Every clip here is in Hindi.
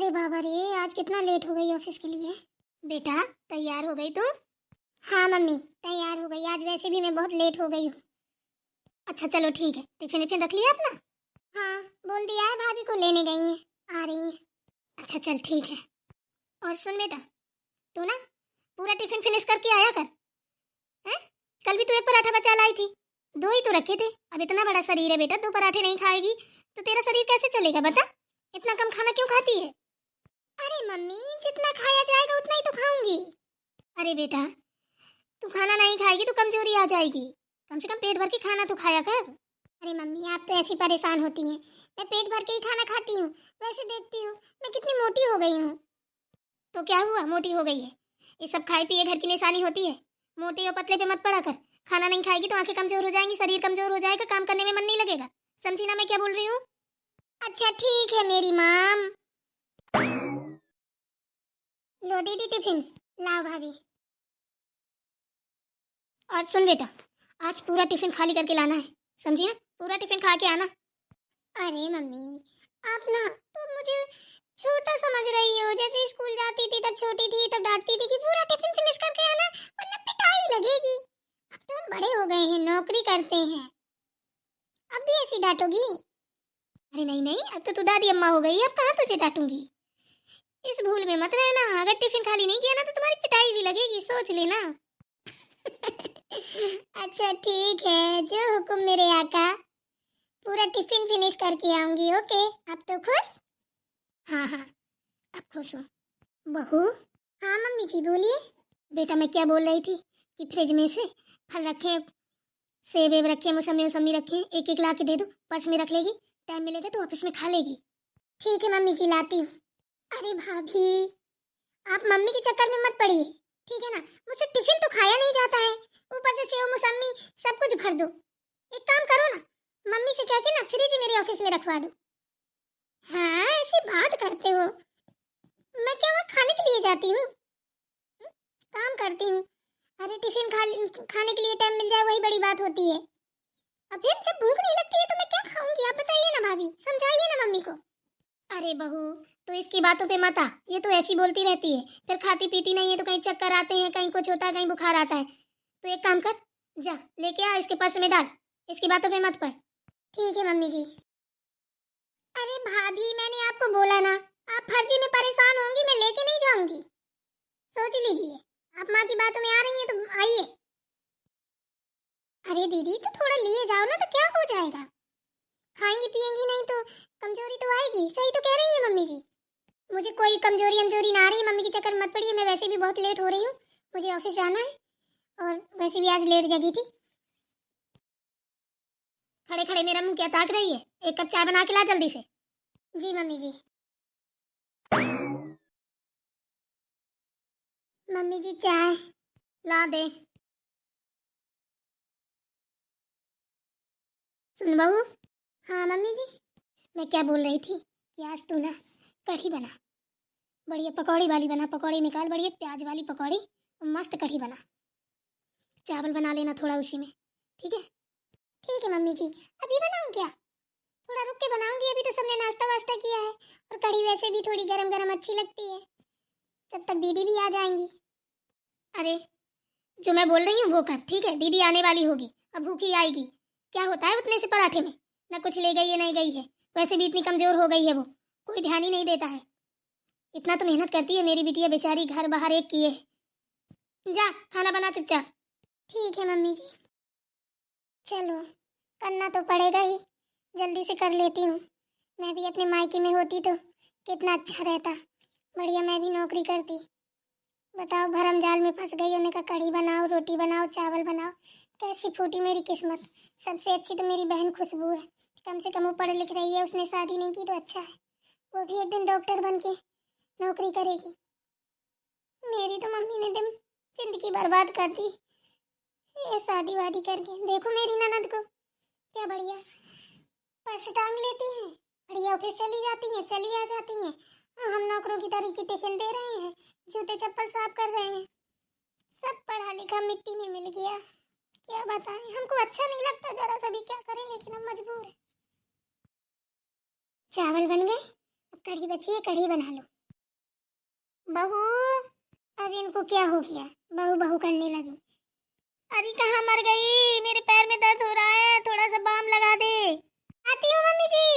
अरे बाबा रे, आज कितना लेट हो गई ऑफिस के लिए। बेटा तैयार हो गई तुम? हाँ मम्मी तैयार हो गई, आज वैसे भी मैं बहुत लेट हो गई हूँ। अच्छा चलो ठीक है, टिफिन विफिन रख लिया अपना? हाँ बोल दिया है, भाभी को लेने गई हैं, आ रही हैं। अच्छा चल ठीक है। और सुन बेटा, तू ना पूरा टिफिन फिनिश करके आया कर। हैं? कल भी तू एक पराठा बचा लाई थी, दो ही तो रखे थे। अब इतना बड़ा शरीर है बेटा, दो पराठे नहीं खाएगी तो तेरा शरीर कैसे चलेगा बता? इतना कम खाना क्यों खाती है? अरे मम्मी जितना खाया जाएगा उतना ही तो खाऊंगी। अरे बेटा तू खाना नहीं खाएगी तो कमजोरी आ जाएगी, कम से कम पेट भर के खाना तो खाया कर। अरे मम्मी आप तो ऐसी परेशान होती हैं, मैं पेट भर के ही खाना खाती हूँ। वैसे देखती हूँ मैं कितनी मोटी हो गई हूँ। तो क्या हुआ, मोटी हो गई है? ये सब खाए पिए घर की निशानी होती है। मोटे और पतले पे मत पड़ा कर। खाना नहीं खाएगी तो आंखें कमजोर हो जाएंगी, शरीर कमजोर हो जाएगा, काम करने में मन नहीं लगेगा। समझी ना मैं क्या बोल रही हूँ? अच्छा ठीक है मेरी माम। लो दीदी टिफिन, लाओ भाभी। और सुन बेटा, आज पूरा टिफिन खाली करके लाना है, समझी ना? पूरा टिफिन खा के आना। अरे मम्मी आप ना तो मुझे छोटा समझ रही हो, जैसे स्कूल जाती थी तब छोटी थी तब डांटती थी कि पूरा टिफिन फिनिश करके आना वरना पिटाई लगेगी। अब तो हम बड़े हो गए हैं, नौकरी करते हैं, अब भी ऐसी डांटोगी? अरे नहीं नहीं, अब तो तू दादी अम्मा हो गई, अब कहाँ तुझे डांटूंगी। इस भूल में मत रहना, अगर टिफिन खाली नहीं किया ना तो तुम्हारी पिटाई भी लगेगी, सोच लेना। अच्छा ठीक है, जो हुक्म मेरे आका, पूरा टिफिन फिनिश करके आऊंगी। ओके अब तो खुश? हाँ हाँ अब खुश हूँ। बहू? हाँ मम्मी जी बोलिए। बेटा मैं क्या बोल रही थी कि फ्रिज में से फल रखे, सेब वेब रखे, मौसमी वौसमी रखे, एक एक ला के दे दो, पर्स में रख लेगी, टाइम मिलेगा तो ऑफिस में खा लेगी। ठीक है मम्मी जी लाती हूँ। अरे भाभी आप मम्मी के चक्कर में मत पड़िए, ठीक है ना? मुझसे टिफिन तो खाया नहीं जाता है, ऊपर से सेव मौसमी सब कुछ भर दो। एक काम करो ना, मम्मी से कह के ना फ्रिज मेरे ऑफिस में रखवा दो। हाँ ऐसी बात करते हो, मैं क्या वहाँ खाने के लिए जाती हूँ? काम करती हूँ। अरे टिफिन खाने के लिए टाइम मिल जाए वही बड़ी बात होती है। अब फिर जब भूख नहीं लगती है तो मैं क्या खाऊंगी, आप बताइए ना भाभी, समझाइए ना मम्मी को। अरे बहू तो इसकी बातों पे मत आ, ये तो ऐसी बोलती रहती है, फिर खाती पीती नहीं है तो कहीं चक्कर आते हैं, कहीं कुछ होता है, कहीं बुखार आता है। तो एक काम कर, जा लेके आ, इसके पर्स में डाल, इसकी बातों पे मत पड़। ठीक है मम्मी जी। अरे भाभी मैंने आपको बोला ना, आप फर्जी में परेशान होंगी, मैं लेके नहीं जाऊंगी, सोच लीजिए। आप माँ की बातों में आ रही हैं तो आइए। अरे दीदी तो थोड़ा लिए जाओ ना, तो क्या हो जाएगा? खाएंगी पिएंगी नहीं तो कमजोरी तो आएगी, सही तो कह रही है मम्मी जी। मुझे कोई कमजोरी अमजोरी ना आ रही है, मम्मी के चक्कर मत पड़िए, मैं वैसे भी बहुत लेट हो रही हूँ, मुझे ऑफिस जाना है, और वैसे भी आज लेट जगी थी। खड़े खड़े मेरा मुंह क्या ताक रही है? एक कप चाय बना के ला जल्दी से। जी मम्मी जी। मम्मी जी चाय ला दे। सुन बहू। हाँ मम्मी जी। मैं क्या बोल रही थी कि आज तू ना कढ़ी बना, बढ़िया पकौड़ी वाली बना, पकौड़ी निकाल बढ़िया प्याज वाली पकौड़ी, मस्त कढ़ी बना। चावल बना लेना थोड़ा उसी में, ठीक है? ठीक है मम्मी जी। अभी बनाऊं क्या? थोड़ा रुक के बनाऊंगी, अभी तो सबने नाश्ता वास्ता किया है, और कढ़ी वैसे भी थोड़ी गरम गरम अच्छी लगती है, तब तक दीदी भी आ जाएंगी। अरे जो मैं बोल रही हूँ वो कर, ठीक है? दीदी आने वाली होगी, अब भूखी आएगी, क्या होता है उतने से पराठे में, ना कुछ ले गई है नहीं गई है, वैसे भी इतनी कमजोर हो गई है वो, कोई ध्यान ही नहीं देता है। इतना तो मेहनत करती है मेरी बिटिया बेचारी, घर बाहर एक किए है। जा खाना बना चुपचाप। ठीक है मम्मी जी। चलो करना तो पड़ेगा ही, जल्दी से कर लेती हूँ। मैं भी अपने मायके में होती तो कितना अच्छा रहता, बढ़िया मैं भी नौकरी करती। बताओ भरम जाल में फंस गई, उन्हें कहा कढ़ी बनाओ, रोटी बनाओ, चावल बनाओ, कैसी फूटी मेरी किस्मत। सबसे अच्छी तो मेरी बहन खुशबू है, कम से कम वो पढ़ लिख रही है, उसने शादी नहीं की तो अच्छा है, वो भी एक दिन डॉक्टर बन के नौकरी करेगी। मेरी तो मम्मी ने दिन जिंदगी बर्बाद कर दी ये शादी वादी करके। देखो मेरी ननद को, क्या बढ़िया पर्स टांग लेती हैं, बढ़िया ऑफिस चली जाती हैं, चली आ जाती हैं, और हम नौकरों की तरह की टिफिन दे रहे हैं, जूते चप्पल साफ कर रहे हैं। सब पढ़ा लिखा मिट्टी में मिल गया, क्या बताएं, हमको अच्छा नहीं लगता जरा सा भी, क्या करें, लेकिन हम मजबूर हैं। चावल बन गए, अब कढ़ी बची है, कढ़ी बना लो। बहू, अब इनको क्या हो गया, बहू बहू करने लगी। अरे कहाँ मर गई, मेरे पैर में दर्द हो रहा है, थोड़ा सा बाम लगा दे। आती हूँ मम्मी जी।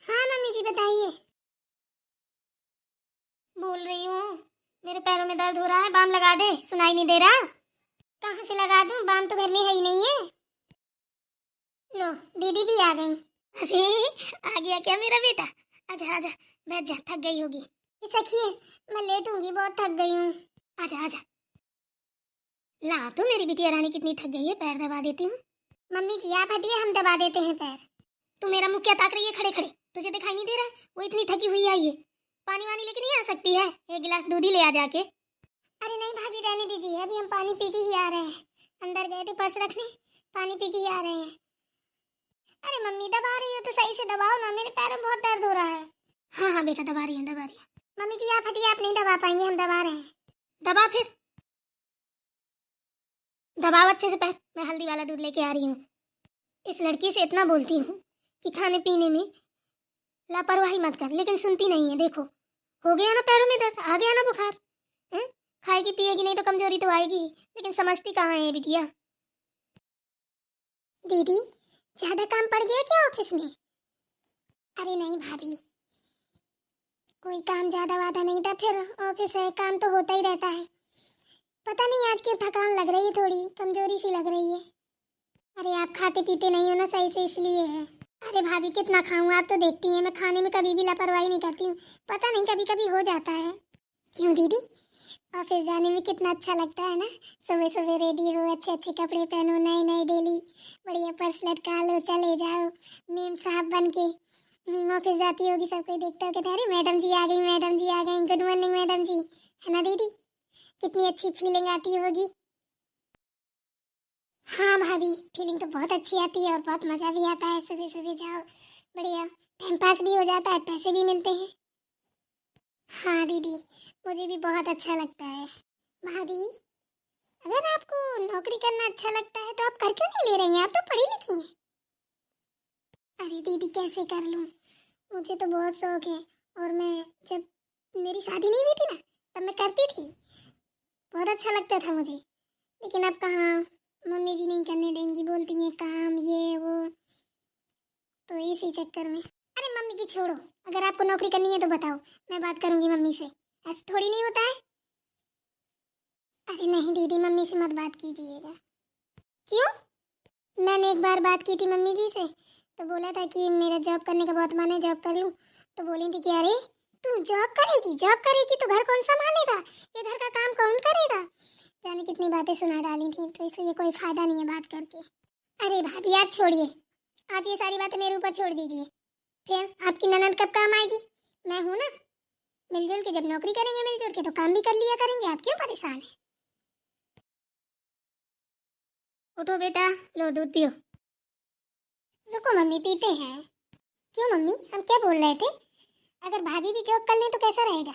हाँ मम्मी जी बताइए। बोल रही हूँ, मेरे पैरों में दर्द हो रहा है, बाम लगा दे। सुनाई नहीं दे रहा? कहाँ से लगा दूँ, बाम तो घर में है ही नहीं है। लो दीदी भी आ गई। अरे आ गया क्या मेरा बेटा? आजा आजा, बैठ जा, थक गई होगी। सखी मैं लेटूंगी, बहुत थक गई हूँ। आजा आजा। ला तो मेरी बिटिया रानी कितनी थक गई है, पैर दबा देती हूँ। मम्मी जी आप हटिए, हम दबा देते हैं पैर। तू मेरा मुंह क्या ताक रही है खड़े खड़े? तुझे दिखाई नहीं दे रहा? वो इतनी थकी हुई आई है, पानी वानी लेके नहीं आ सकती है? एक गिलास दूध ही ले आ जाके। अरे नहीं भाभी रहने दीजिए, अभी हम पानी पी के ही आ रहे हैं। अंदर गए थे पर्स रखने, पानी पी के ही आ रहे हैं। अरे मम्मी दबा रही हो तो सही से दबाओ ना, मेरे पैर में बहुत दर्द हो रहा है। हाँ हाँ बेटा दबा रही हूँ दबा रही हूँ। मम्मी जी आप हटिए, आप नहीं दबा पाएंगे, हम दबा रहे हैं। दबा फिर, दबाओ अच्छे से पैर। मैं हल्दी वाला दूध लेके आ रही हूँ। इस लड़की से इतना बोलती हूँ कि खाने पीने में लापरवाही मत कर, लेकिन सुनती नहीं है। देखो हो गया ना पैरों में दर्द, आ गया ना बुखार। खाएगी पिएगी नहीं तो कमजोरी तो आएगी, लेकिन समझती कहाँ है बिटिया। दीदी ज्यादा काम पड़ गया क्या ऑफिस में? अरे नहीं भाभी, कोई काम ज्यादा वादा नहीं था, फिर ऑफिस है, काम तो होता ही रहता है। पता नहीं आज क्यों थकान लग रही है, थोड़ी कमजोरी सी लग रही है। अरे आप खाते पीते नहीं हो ना सही से, इसलिए है। अरे भाभी कितना खाऊं, आप तो देखती हैं मैं खाने में कभी भी लापरवाही नहीं करती हूँ। पता नहीं कभी कभी हो जाता है। क्यों दीदी, ऑफिस जाने में कितना अच्छा लगता है ना। सुबह सुबह रेडी हो, अच्छे अच्छे कपड़े पहनो, नए नए डेली, बढ़िया पर्स लटका लो, चले जाओ मेम साहब बन के। ऑफिस जाती होगी, सब कोई देखता हो, कहते अरे मैडम जी आ गई, मैडम जी आ गई, गुड मॉर्निंग मैडम जी, है ना दीदी? कितनी अच्छी फीलिंग आती होगी। हाँ भाभी, फीलिंग तो बहुत अच्छी आती है और बहुत मजा भी आता है। सुबह सुबह जाओ, बढ़िया टाइम पास भी हो जाता है, पैसे भी मिलते हैं। हाँ दीदी, मुझे भी बहुत अच्छा लगता है। भाभी अगर आपको नौकरी करना अच्छा लगता है तो आप कर क्यों नहीं ले रही हैं? आप तो पढ़ी लिखी हैं। अरे दीदी कैसे कर लूँ, मुझे तो बहुत शौक है। और मैं जब मेरी शादी नहीं हुई थी ना, तब मैं करती थी, बहुत अच्छा लगता था मुझे। लेकिन अब कहाँ, मम्मी जी नहीं करने देंगी, बोलती हैं काम ये वो, तो इसी चक्कर में। अरे मम्मी की छोड़ो, अगर आपको नौकरी करनी है तो बताओ, मैं बात करूंगी मम्मी से। ऐसा थोड़ी नहीं होता है। अरे नहीं दीदी, मम्मी से मत बात कीजिएगा। क्यों? मैंने एक बार बात की थी मम्मी जी से, तो बोला था कि मेरा जॉब करने का बहुत मन है, जॉब कर लूं। तो बोली थी कि अरे तू जॉब करेगी, जॉब करेगी तो घर कौन संभालेगा, ये घर का काम कौन करेगा? जाने कितनी बातें सुना डाली थी, तो इसलिए कोई फायदा नहीं है बात करके। अरे भाभी आप छोड़िए, आप ये सारी बातें मेरे ऊपर छोड़ दीजिए। फिर आपकी ननद कब काम आएगी? मैं हूं ना, मिलजुल के जब नौकरी करेंगे मिलजुल के तो काम भी कर लिया करेंगे। आप क्यों परेशान हैं? उठो बेटा, लो दूध पियो। रुको मम्मी पीते हैं। क्यों मम्मी, हम क्या बोल रहे थे? अगर भाभी भी जॉब कर लें तो कैसा रहेगा?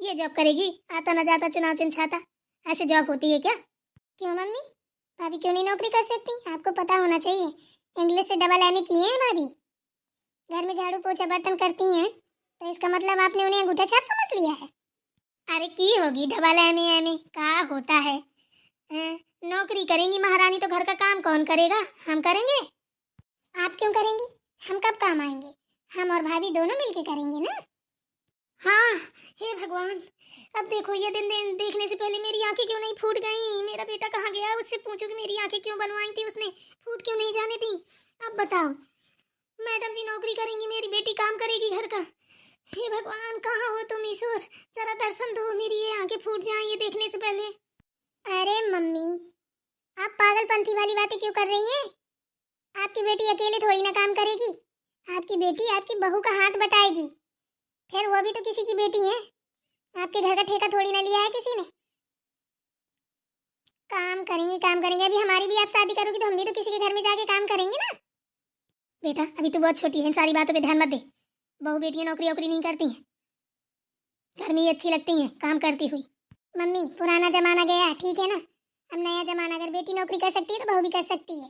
ये जॉब करेगी, आता ना जाता चुनाव चिन्ह छाता, ऐसे जॉब होती है क्या? क्यों मम्मी, भाभी क्यों नहीं नौकरी कर सकती? आपको पता होना चाहिए, इंग्लिश से डबल एमए किए हैं भाभी। घर में झाड़ू पोछा बर्तन करती हैं, तो इसका मतलब आपने उन्हें अंगूठा छाप समझ लिया है। अरे की होगी डबल एमए, एमए का होता है। नौकरी करेंगी महारानी तो घर का काम कौन करेगा? हम करेंगे। आप क्यों करेंगी? हम कब काम आएंगे? हम और भाभी दोनों मिलके करेंगे ना। हाँ, हे भगवान, अब देखो ये दिन देखने से पहले मेरी आंखें क्यों नहीं फूट गईं? मेरा बेटा कहाँ गया? उससे पूछो कि मेरी आंखें क्यों बनवाई थी उसने, फूट क्यों नहीं जाने दी? अब बताओ, मैडम जी नौकरी करेंगी, मेरी बेटी काम करेगी घर का। हे भगवान कहाँ हो तुम ईश्वर, जरा दर्शन दो, मेरी ये आंखें फूट जाएं ये देखने से पहले। अरे मम्मी, आप पागलपंथी वाली बातें क्यों कर रही हैं? आपकी बेटी अकेले थोड़ी ना काम करेगी, आपकी बेटी आपकी बहू का हाथ बटाएगी, फिर वो भी तो किसी की बेटी है। आपके घर का ठेका थोड़ी ना लिया है किसी ने। काम करेंगे काम करेंगे, अभी हमारी भी आप शादी करोगी तो हम भी तो किसी के घर में जाके काम करेंगे ना। बेटा अभी तो बहुत छोटी है, इन सारी बातों पे ध्यान मत दे। बहू बेटियां नौकरी वोकरी नहीं करती हैं, घर में ही अच्छी लगती हैं काम करती हुई। मम्मी पुराना जमाना गया, ठीक है ना, अब नया जमाना, अगर बेटी नौकरी कर सकती है तो बहू भी कर सकती है।